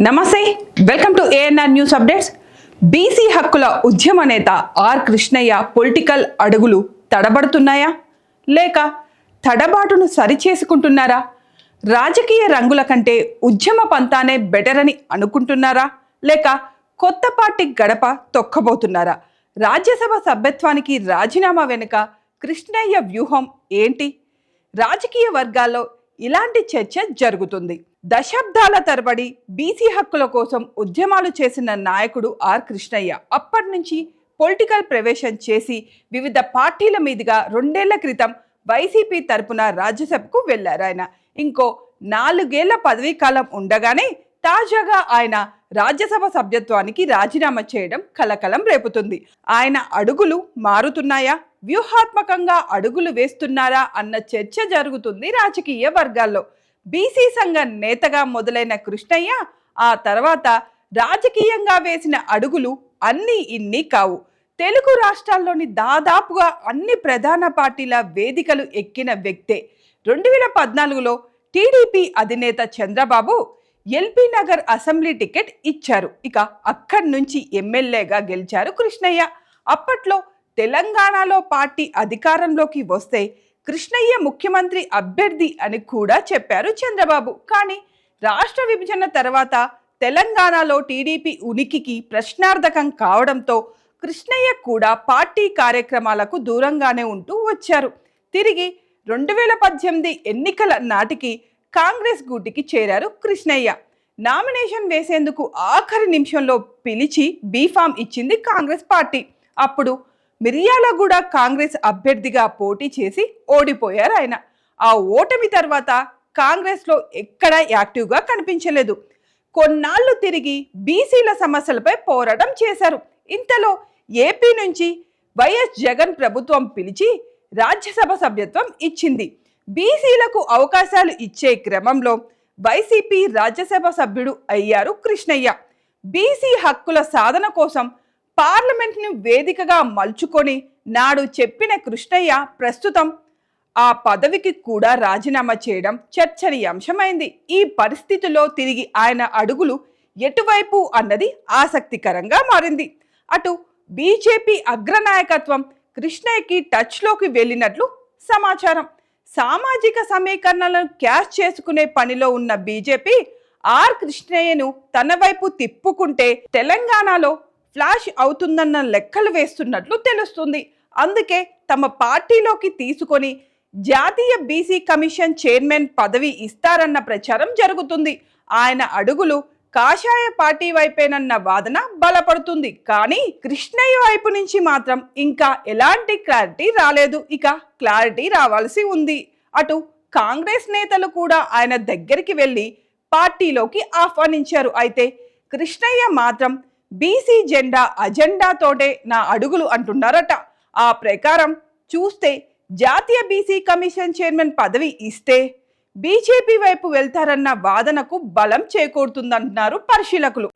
నమస్తే, welcome to ANR news updates. BC హక్కుల ఉద్యమ నేత ఆర్ కృష్ణయ్య పొలిటికల్ అడుగులు తడబడుతున్నాయా లేక తడబాటును సరిచేసుకుంటున్నారా? రాజకీయ రంగుల కంటే ఉద్యమ పంతానే బెటర్ అని అనుకుంటున్నారా లేక కొత్త పార్టీ గడప తొక్కబోతున్నారా? రాజ్యసభ సభ్యత్వానికి రాజీనామా వెనుక కృష్ణయ్య వ్యూహం ఏంటి? రాజకీయ వర్గాల్లో ఇలాంటి చర్చ జరుగుతుంది. దశాబ్దాల తరబడి బీసీ హక్కుల కోసం ఉద్యమాలు చేసిన నాయకుడు ఆర్ కృష్ణయ్య అప్పటి నుంచి పొలిటికల్ ప్రవేశం చేసి వివిధ పార్టీల మీదుగా 2 ఏళ్ల క్రితం వైసీపీ తరపున రాజ్యసభకు వెళ్లారు. ఆయన ఇంకో 4 ఏళ్ల పదవీ కాలం ఉండగానే తాజాగా ఆయన రాజ్యసభ సభ్యత్వానికి రాజీనామా చేయడం కలకలం రేపుతుంది. ఆయన అడుగులు మారుతున్నాయా, వ్యూహాత్మకంగా అడుగులు వేస్తున్నారా అన్న చర్చ జరుగుతుంది రాజకీయ వర్గాల్లో. బీసీ సంఘ నేతగా మొదలైన కృష్ణయ్య ఆ తర్వాత రాజకీయంగా వేసిన అడుగులు అన్నీ ఇన్ని కావు. తెలుగు రాష్ట్రాల్లోని దాదాపుగా అన్ని ప్రధాన పార్టీల వేదికలు ఎక్కిన వ్యక్తే. 2014లో టీడీపీ అధినేత Chandrababu LB Nagar assembly ticket ఇచ్చారు. ఇక అక్కడి నుంచి ఎమ్మెల్యేగా గెలిచారు కృష్ణయ్య. అప్పట్లో తెలంగాణలో పార్టీ అధికారంలోకి వస్తే కృష్ణయ్య ముఖ్యమంత్రి అభ్యర్థి అని కూడా చెప్పారు చంద్రబాబు. కానీ రాష్ట్ర విభజన తర్వాత తెలంగాణలో టీడీపీ ఉనికికి ప్రశ్నార్థకం కావడంతో కృష్ణయ్య కూడా పార్టీ కార్యక్రమాలకు దూరంగానే ఉంటూ వచ్చారు. తిరిగి 2018 ఎన్నికల నాటికి కాంగ్రెస్ గూటికి చేరారు కృష్ణయ్య. నామినేషన్ వేసేందుకు ఆఖరి నిమిషంలో పిలిచి బీఫామ్ ఇచ్చింది కాంగ్రెస్ పార్టీ. అప్పుడు మిర్యాలగూడ కాంగ్రెస్ అభ్యర్థిగా పోటీ చేసి ఓడిపోయారు ఆయన. ఆ ఓటమి తర్వాత కాంగ్రెస్లో ఎక్కడా యాక్టివ్గా కనిపించలేదు. కొన్నాళ్ళు తిరిగి బీసీల సమస్యలపై పోరాటం చేశారు. ఇంతలో ఏపీ నుంచి వైఎస్ జగన్ ప్రభుత్వం పిలిచి రాజ్యసభ సభ్యత్వం ఇచ్చింది. బీసీలకు అవకాశాలు ఇచ్చే క్రమంలో వైసీపీ రాజ్యసభ సభ్యుడు అయ్యారు కృష్ణయ్య. బీసీ హక్కుల సాధన కోసం పార్లమెంట్ను వేదికగా మలుచుకొని నాడు చెప్పిన కృష్ణయ్య ప్రస్తుతం ఆ పదవికి కూడా రాజీనామా చేయడం చర్చనీయాంశమైంది. ఈ పరిస్థితిలో తిరిగి ఆయన అడుగులు ఎటువైపు అన్నది ఆసక్తికరంగా మారింది. అటు బీజేపీ అగ్రనాయకత్వం కృష్ణయ్యకి టచ్లోకి వెళ్ళినట్లు సమాచారం. సామాజిక సమీకరణలను క్యాష్ చేసుకునే పనిలో ఉన్న బీజేపీ ఆర్ కృష్ణయ్యను తన వైపు తిప్పుకుంటే తెలంగాణలో ఫ్లాష్ అవుతుందన్న లెక్కలు వేస్తున్నట్లు తెలుస్తుంది. అందుకే తమ పార్టీలోకి తీసుకొని జాతీయ బీసీ కమిషన్ చైర్మన్ పదవి ఇస్తారన్న ప్రచారం జరుగుతుంది. ఆయన అడుగులు కాషాయ పార్టీ వైపేనన్న వాదన బలపడుతుంది. కానీ కృష్ణయ్య వైపు నుంచి మాత్రం ఇంకా ఎలాంటి క్లారిటీ రాలేదు. ఇక క్లారిటీ రావాల్సి ఉంది. అటు కాంగ్రెస్ నేతలు కూడా ఆయన దగ్గరికి వెళ్ళి పార్టీలోకి ఆహ్వానించారు. అయితే కృష్ణయ్య మాత్రం బీసీ అజెండాతోటే నా అడుగులు అంటున్నారట. ఆ ప్రకారం చూస్తే జాతీయ బీసీ కమిషన్ చైర్మన్ పదవి ఇస్తే బీజేపీ వైపు వెళ్తారన్న వాదనకు బలం చేకూరుతుందంటున్నారు పరిశీలకులు.